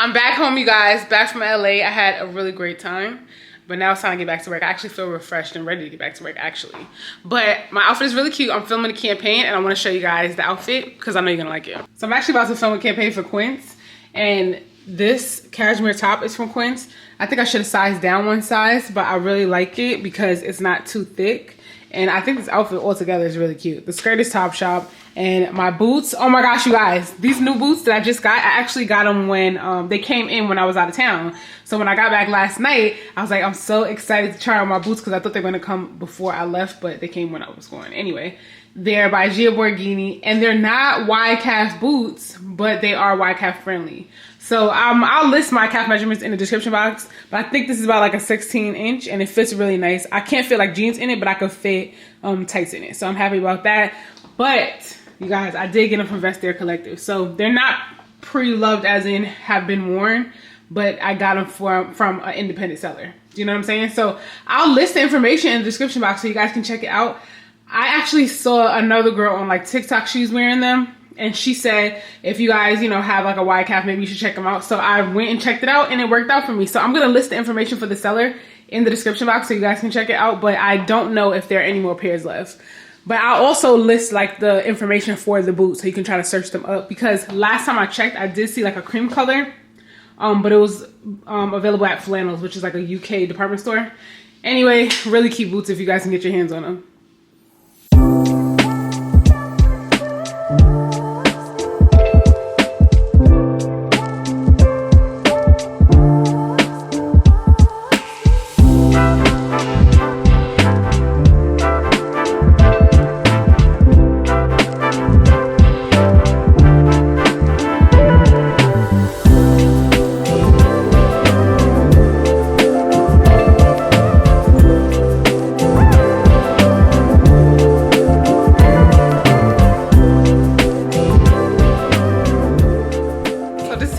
I'm back home, you guys. Back from LA. I had a really great time. But now it's time to get back to work. I actually feel refreshed and ready to get back to work, actually. But my outfit is really cute. I'm filming a campaign, and I want to show you guys the outfit because I know you're going to like it. So I'm actually about to film a campaign for Quince. And this cashmere top is from Quince. I think I should have sized down one size, but I really like it because it's not too thick. And I think this outfit altogether is really cute. The skirt is Topshop. And my boots, oh my gosh, you guys. These new boots that I just got, I actually got them when they came in when I was out of town. So when I got back last night, I was like, I'm so excited to try on my boots because I thought they were going to come before I left, but they came when I was going. Anyway, they're by Gia Borgini, and they're not wide calf boots, but they are wide calf friendly. So I'll list my calf measurements in the description box, but I think this is about like a 16 inch and it fits really nice. I can't fit like jeans in it, but I could fit tights in it. So I'm happy about that. But you guys, I did get them from Vestiaire Collective. So they're not pre-loved as in have been worn, but I got them from an independent seller. Do you know what I'm saying? So I'll list the information in the description box so you guys can check it out. I actually saw another girl on like TikTok, she's wearing them. And she said, if you guys, you know, have like a wide calf, maybe you should check them out. So I went and checked it out and it worked out for me. So I'm going to list the information for the seller in the description box so you guys can check it out. But I don't know if there are any more pairs left. But I'll also list like the information for the boots so you can try to search them up. Because last time I checked, I did see like a cream color. But it was available at Flannels, which is like a UK department store. Anyway, really cute boots if you guys can get your hands on them.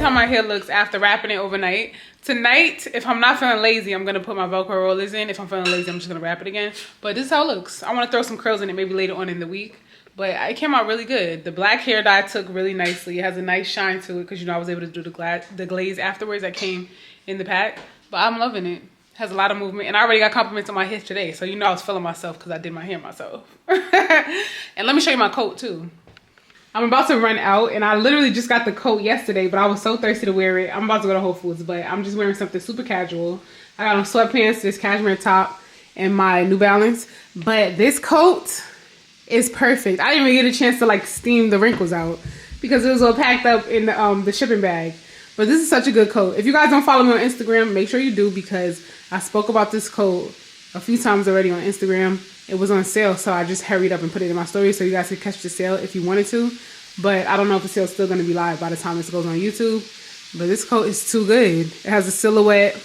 My hair looks after wrapping it overnight. Tonight, if I'm not feeling lazy, I'm gonna put my Velcro rollers in. If I'm feeling lazy, I'm just gonna wrap it again. But this is how it looks. I want to throw some curls in it maybe later on in the week, but it came out really good. The black hair dye took really nicely. It has a nice shine to it because, you know, I was able to do the glaze afterwards that came in the pack. But I'm loving it. It has a lot of movement, and I already got compliments on my hair today, so you know I was feeling myself because I did my hair myself. And let me show you my coat too. I'm about to run out, and I literally just got the coat yesterday, but I was so thirsty to wear it. I'm about to go to Whole Foods, but I'm just wearing something super casual. I got on sweatpants, this cashmere top, and my New Balance. But this coat is perfect. I didn't even get a chance to like steam the wrinkles out because it was all packed up in the shipping bag. But this is such a good coat. If you guys don't follow me on Instagram, make sure you do because I spoke about this coat a few times already on Instagram. It was on sale, so I just hurried up and put it in my story so you guys could catch the sale if you wanted to. But I don't know if the sale's still going to be live by the time this goes on YouTube. But this coat is too good. It has a silhouette,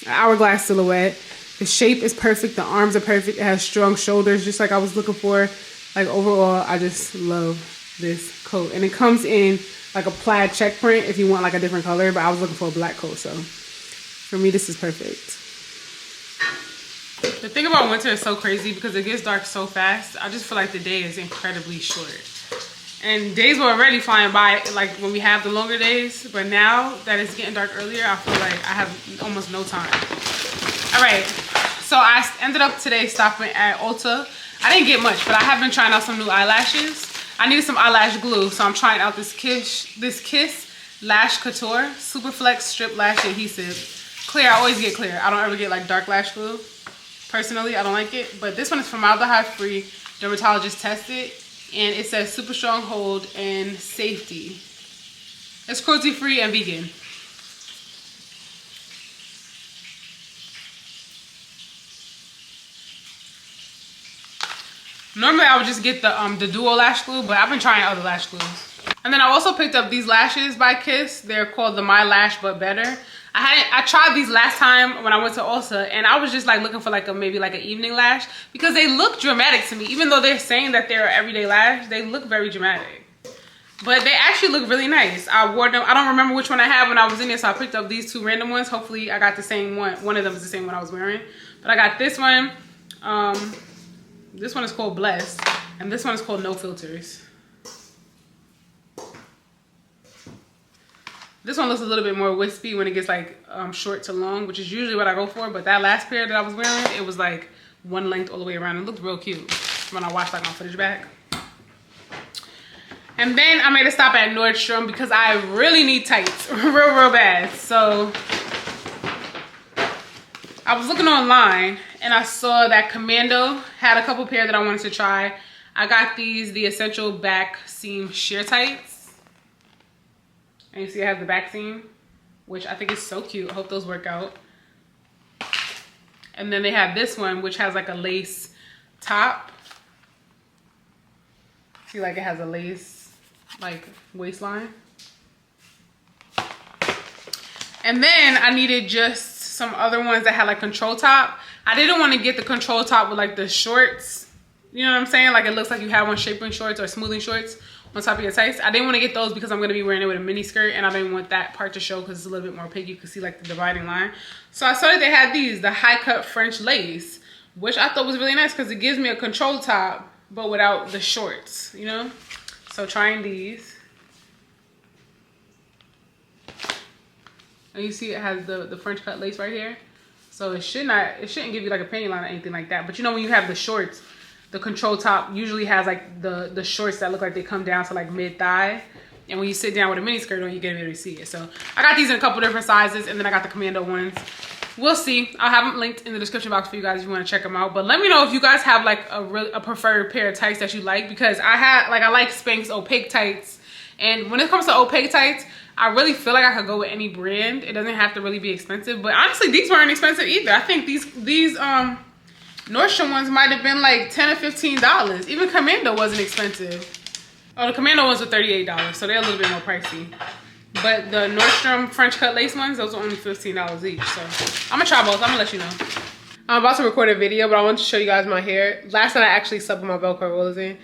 an hourglass silhouette. The shape is perfect. The arms are perfect. It has strong shoulders, just like I was looking for. Like overall, I just love this coat. And it comes in like a plaid check print if you want like a different color. But I was looking for a black coat, so for me, this is perfect. The thing about winter is so crazy because it gets dark so fast. I just feel like the day is incredibly short. And days were already flying by like when we have the longer days. But now that it's getting dark earlier, I feel like I have almost no time. All right. So I ended up today stopping at Ulta. I didn't get much, but I have been trying out some new eyelashes. I needed some eyelash glue. So I'm trying out this Kiss Lash Couture Super Flex Strip Lash Adhesive. Clear. I always get clear. I don't ever get like dark lash glue. Personally, I don't like it, but this one is formaldehyde free, dermatologist tested, and it says super strong hold and safety. It's cruelty free and vegan. Normally I would just get the duo lash glue, but I've been trying other lash glues. And then I also picked up these lashes by Kiss. They're called the My Lash But Better. I tried these last time when I went to Ulta, and I was just like looking for like maybe like an evening lash because they look dramatic to me. Even though they're saying that they're an everyday lash, they look very dramatic. But they actually look really nice. I wore them. I don't remember which one I had when I was in there, so I picked up these two random ones. Hopefully I got the same one. One of them is the same one I was wearing. But I got this one. This one is called Blessed, and this one is called No Filters. This one looks a little bit more wispy when it gets like short to long, which is usually what I go for. But that last pair that I was wearing, it was like one length all the way around. It looked real cute when I watched like my footage back. And then I made a stop at Nordstrom because I really need tights real bad. So I was looking online and I saw that Commando had a couple pair that I wanted to try. I got these, the Essential Back Seam Sheer Tights. And you see I have the back seam, which I think is so cute. Hope those work out. And then they have this one, which has like a lace top. See, like it has a lace like waistline. And then I needed just some other ones that had like control top. I didn't want to get the control top with like the shorts. You know what I'm saying? Like it looks like you have on shaping shorts or smoothing shorts on top of your tights. I didn't want to get those because I'm going to be wearing it with a mini skirt and I didn't want that part to show because it's a little bit more opaque. You can see like the dividing line. So I saw that they had these, the high cut French lace, which I thought was really nice because it gives me a control top but without the shorts, you know? So trying these. And you see it has the French cut lace right here. So it shouldn't give you like a panty line or anything like that. But you know when you have the shorts, the control top usually has like the shorts that look like they come down to like mid-thigh. And when you sit down with a mini skirt on, you get able to see it. So I got these in a couple different sizes and then I got the Commando ones. We'll see. I'll have them linked in the description box for you guys if you want to check them out. But let me know if you guys have like a preferred pair of tights that you like, because I like Spanx opaque tights. And when it comes to opaque tights, I really feel like I could go with any brand. It doesn't have to really be expensive. But honestly, these weren't expensive either. I think these Nordstrom ones might have been like $10 or $15. Even Commando wasn't expensive. Oh, the Commando ones were $38, so they're a little bit more pricey. But the Nordstrom French cut lace ones, those are only $15 each. So I'm gonna try both. I'm gonna let you know. I'm about to record a video, but I wanted to show you guys my hair. Last night I actually slept with my Velcro rollers in.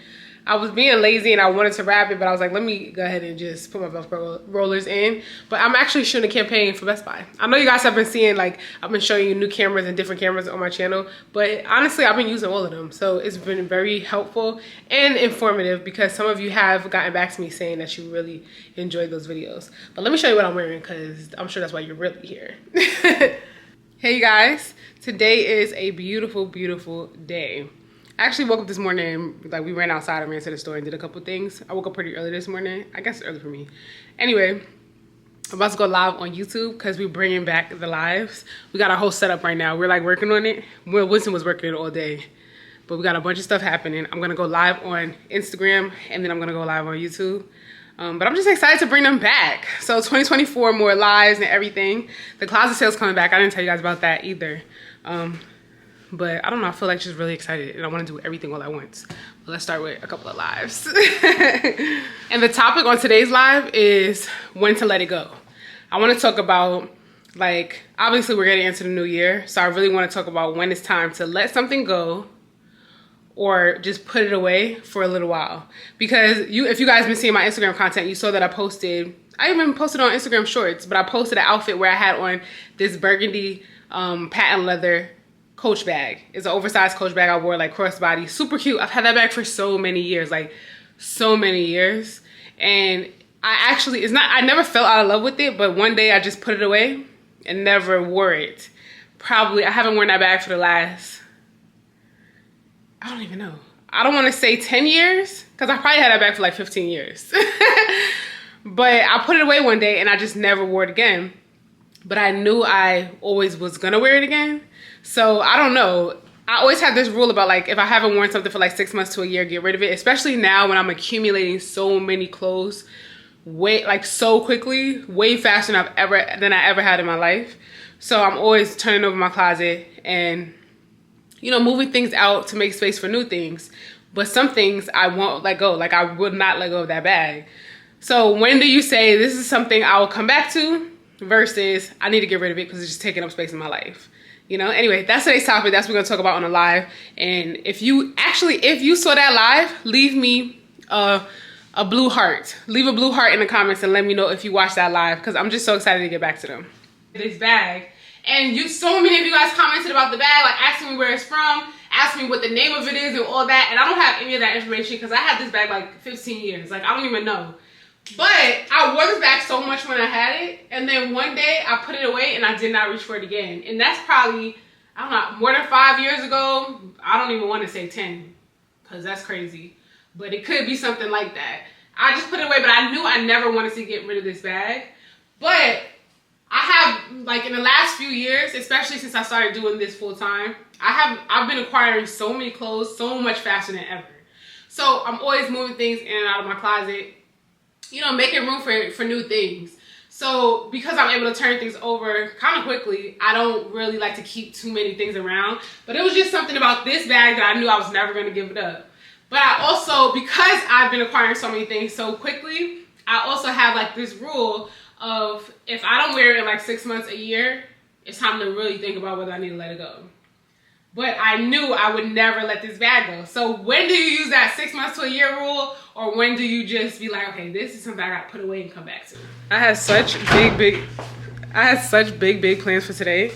I was being lazy and I wanted to wrap it, but I was like, let me go ahead and just put my Velcro rollers in. But I'm actually shooting a campaign for Best Buy. I know you guys have been seeing, like, I've been showing you new cameras and different cameras on my channel, but honestly, I've been using all of them. So it's been very helpful and informative because some of you have gotten back to me saying that you really enjoyed those videos. But let me show you what I'm wearing because I'm sure that's why you're really here. Hey, you guys. Today is a beautiful, beautiful day. I actually woke up this morning and like we ran outside and ran to the store and did a couple things. I woke up pretty early this morning. I guess it's early for me. Anyway, I'm about to go live on YouTube because we're bringing back the lives. We got our whole setup right now. We're like working on it. Will Winston was working it all day, but we got a bunch of stuff happening. I'm gonna go live on Instagram and then I'm gonna go live on YouTube. But I'm just excited to bring them back. So 2024, more lives and everything. The closet sale's coming back. I didn't tell you guys about that either. But I don't know, I feel like just really excited and I want to do everything all at once. But let's start with a couple of lives. And the topic on today's live is when to let it go. I want to talk about, like, obviously we're getting into the new year. So I really want to talk about when it's time to let something go or just put it away for a little while. Because if you guys been seeing my Instagram content, you saw that I even posted on Instagram Shorts, but I posted an outfit where I had on this burgundy patent leather Coach bag. It's an oversized Coach bag I wore like crossbody. Super cute. I've had that bag for so many years, like so many years. And I never fell out of love with it, but one day I just put it away and never wore it. I haven't worn that bag for the last, I don't even know. I don't want to say 10 years because I probably had that bag for like 15 years. But I put it away one day and I just never wore it again. But I knew I always was gonna wear it again. So I don't know. I always have this rule about like if I haven't worn something for like 6 months to a year, get rid of it. Especially now when I'm accumulating so many clothes so quickly, way faster than I ever had in my life. So I'm always turning over my closet and, you know, moving things out to make space for new things. But some things I won't let go. Like I would not let go of that bag. So when do you say this is something I will come back to versus I need to get rid of it because it's just taking up space in my life? You know, anyway, that's today's topic. That's what we're going to talk about on the live. And if you saw that live, leave me a blue heart. Leave a blue heart in the comments and let me know if you watched that live because I'm just so excited to get back to them. This bag. And so many of you guys commented about the bag, like asking me where it's from, asking me what the name of it is and all that. And I don't have any of that information because I had this bag like 15 years. Like, I don't even know. But I wore this bag so much when I had it, and then one day I put it away and I did not reach for it again. And that's probably, I don't know, more than 5 years ago. I don't even want to say 10, because that's crazy. But it could be something like that. I just put it away, but I knew I never wanted to get rid of this bag. But I have, like, in the last few years, especially since I started doing this full time, I've been acquiring so many clothes so much faster than ever. So I'm always moving things in and out of my closet, you know, making room for new things. So because I'm able to turn things over kind of quickly, I don't really like to keep too many things around. But it was just something about this bag that I knew I was never going to give it up. But I also, because I've been acquiring so many things so quickly, I also have like this rule of if I don't wear it in like 6 months, a year, it's time to really think about whether I need to let it go. But I knew I would never let this bag go. So when do you use that 6 months to a year rule? Or when do you just be like, okay, this is something I got to put away and come back to? I had such big plans for today.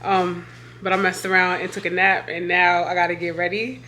But I messed around and took a nap, and now I got to get ready.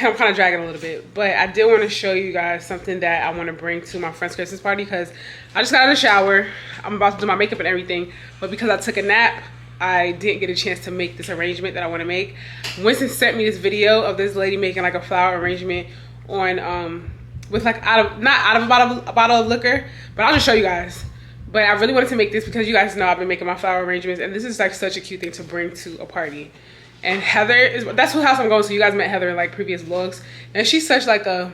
I'm kind of dragging a little bit, but I did want to show you guys something that I want to bring to my friend's Christmas party, because I just got out of the shower. I'm about to do my makeup and everything, but because I took a nap, I didn't get a chance to make this arrangement that I want to make. Winston sent me this video of this lady making like a flower arrangement on with like not out of a bottle of liquor, but I'll just show you guys. But I really wanted to make this because you guys know I've been making my flower arrangements, and this is like such a cute thing to bring to a party. And Heather that's what house I'm going to. You guys met Heather in like previous vlogs, and she's such like a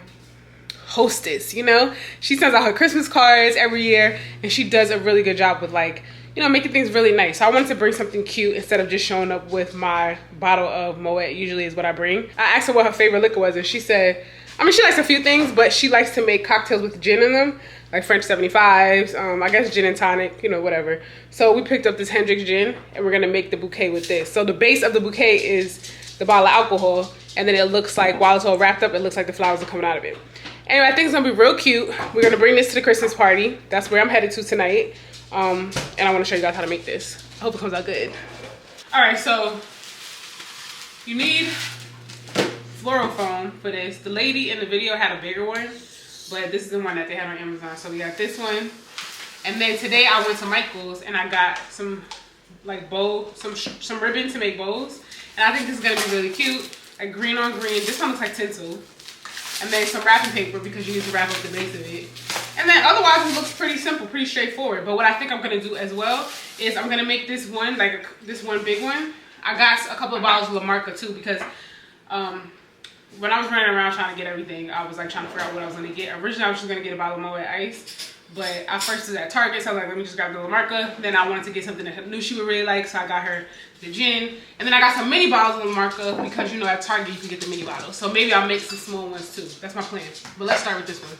hostess, you know. She sends out her Christmas cards every year, and she does a really good job with, like, you know, making things really nice. So I wanted to bring something cute instead of just showing up with my bottle of Moet. Usually is what I bring. I asked her what her favorite liquor was, and she said, I mean, she likes a few things, but she likes to make cocktails with gin in them, like French 75s, I guess gin and tonic, you know, whatever. So we picked up this Hendrix gin, and we're gonna make the bouquet with this. So the base of the bouquet is the bottle of alcohol, and then it looks like, while it's all wrapped up, it looks like the flowers are coming out of it. Anyway, I think it's gonna be real cute. We're gonna bring this to the Christmas party. That's where I'm headed to tonight. And I wanna show you guys how to make this. I hope it comes out good. All right, so you need floral foam for this. The lady in the video had a bigger one, but this is the one that they had on Amazon. So we got this one. And then today I went to Michael's and I got some like some ribbon to make bows. And I think this is gonna be really cute. Like green on green. This one looks like tinsel. And then some wrapping paper because you need to wrap up the base of it. And then otherwise it looks pretty simple, pretty straightforward. But what I think I'm gonna do as well is I'm gonna make this one, like this one big one. I got a couple of bottles of La Marca too, because when I was running around trying to get everything, I was like trying to figure out what I was gonna get. Originally I was just gonna get a bottle of Moet Ice, but I first was at Target, so I was like, let me just grab the La Marca. Then I wanted to get something that I knew she would really like, so I got her the gin. And then I got some mini bottles of La Marca because, you know, at Target you can get the mini bottles. So maybe I'll make some small ones too. That's my plan. But let's start with this one.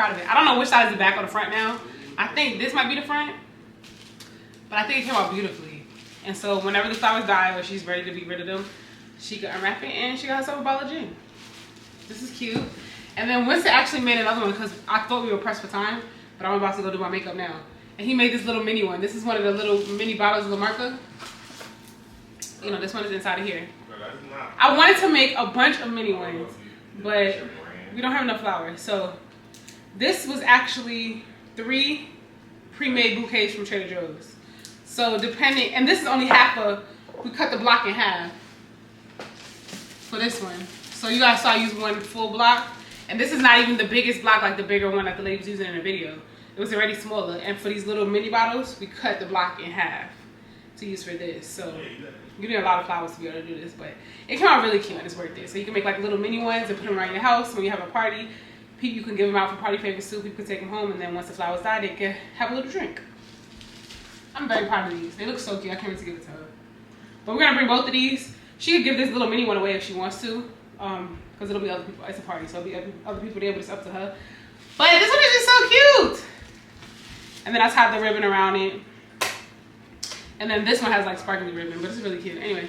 I don't know which side is the back or the front now. I think this might be the front, but I think it came out beautifully. And so whenever the flowers die or she's ready to be rid of them, she can unwrap it and she got herself a bottle of gin. This is cute. And then Winston actually made another one because I thought we were pressed for time, but I'm about to go do my makeup now. And he made this little mini one. This is one of the little mini bottles of La Marca. You know, this one is inside of here. I wanted to make a bunch of mini ones, but we don't have enough flowers. So this was actually $3 pre-made bouquets from Trader Joe's. So depending, and this is only we cut the block in half for this one. So you guys saw I use one full block, and this is not even the biggest block like the bigger one that the lady was using in the video. It was already smaller, and for these little mini bottles, we cut the block in half to use for this. So you need a lot of flowers to be able to do this, but it came out really cute and it's worth it. So you can make like little mini ones and put them around your house when you have a party. You can give them out for party favors too. People can take them home, and then once the flowers die, they can have a little drink. I'm very proud of these. They look so cute. I can't wait to give it to her. But we're gonna bring both of these. She could give this little mini one away if she wants to, because it'll be other people. It's a party, so it'll be other people there, but it's up to her. But this one is just so cute. And then I tied the ribbon around it. And then this one has like sparkly ribbon, but it's really cute. Anyway.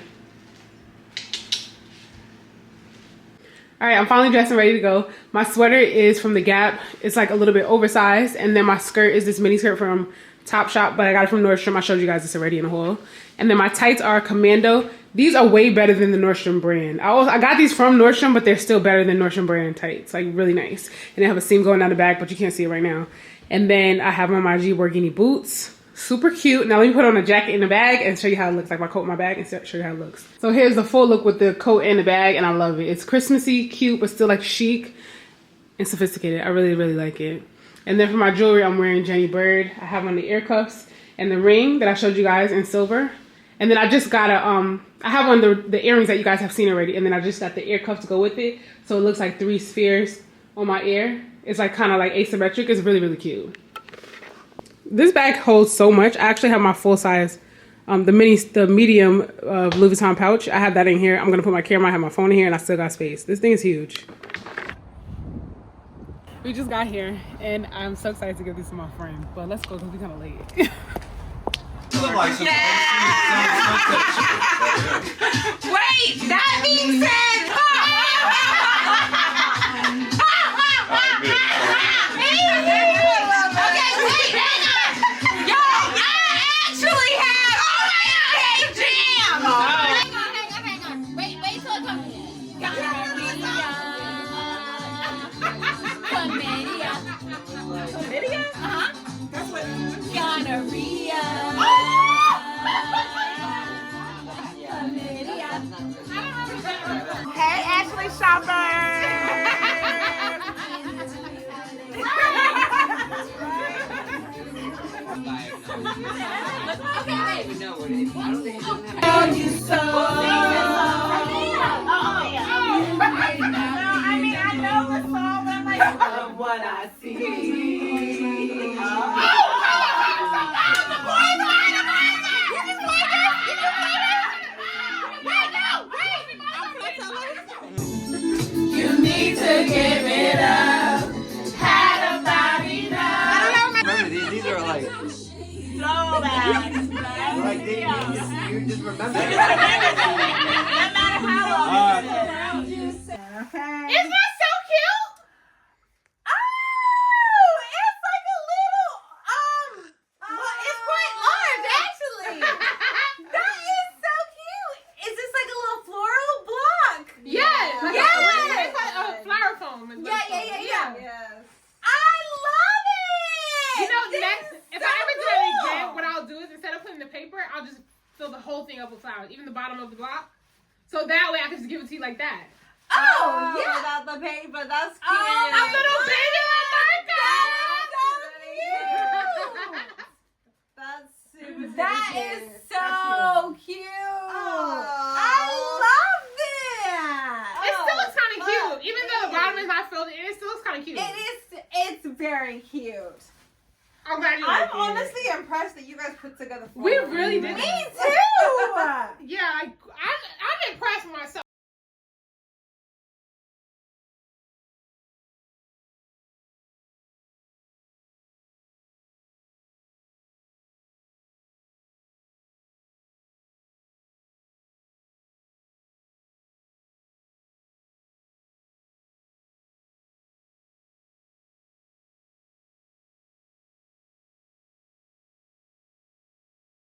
All right, I'm finally dressed and ready to go. My sweater is from the Gap. It's like a little bit oversized. And then my skirt is this mini skirt from Topshop, but I got it from Nordstrom. I showed you guys this already in the haul. And then my tights are Commando. These are way better than the Nordstrom brand. I got these from Nordstrom, but they're still better than Nordstrom brand tights. Like really nice. And they have a seam going down the back, but you can't see it right now. And then I have on my Gia Borgini boots. Super cute. Now let me put on a jacket in the bag and show you how it looks, like my coat in my bag, and show you how it looks. So here's the full look with the coat and the bag, and I love it. It's Christmassy, cute, but still like chic and sophisticated. I really, really like it. And then for my jewelry, I'm wearing Jenny Bird. I have on the ear cuffs and the ring that I showed you guys in silver. And then I just got I have on the earrings that you guys have seen already, and then I just got the ear cuffs to go with it. So it looks like 3 spheres on my ear. It's like kind of like asymmetric. It's really, really cute. This bag holds so much. I actually have my full size, the medium Louis Vuitton pouch. I have that in here. I'm gonna put my camera, I have my phone in here, and I still got space. This thing is huge. We just got here, and I'm so excited to give these to my friend. But let's go because we're kind of late. Wait, that being said, hey, Ashley shoppers! Oh, you so. I mean, I know the song, but I'm like, of what I see. You need to give it up. Had about enough. Remember, these are like Throwback. like you just remember. No matter how long it is. Okay. Isn't that so cute? Oh, it's like a little, well, it's quite large actually. That is so cute. Is this like a little floral block? Yes. Yes. It's like a flower foam. Yeah. Yes. I love it. You know, This next, is if so I ever do that cool. again, what I'll do is instead of putting the paper, I'll just fill the whole thing up with flowers, even the bottom of the block. So that way I can just give it to you like that. Oh, yeah. Without the paper, that's cute. Oh, A little baby That's super That cute. is so cute. I love that. It still looks kind of Oh, cute. Even though the bottom is not filled in, it still looks kind of cute. It's very cute. I'm glad you I'm like it. honestly impressed that you guys put together. We really did. Me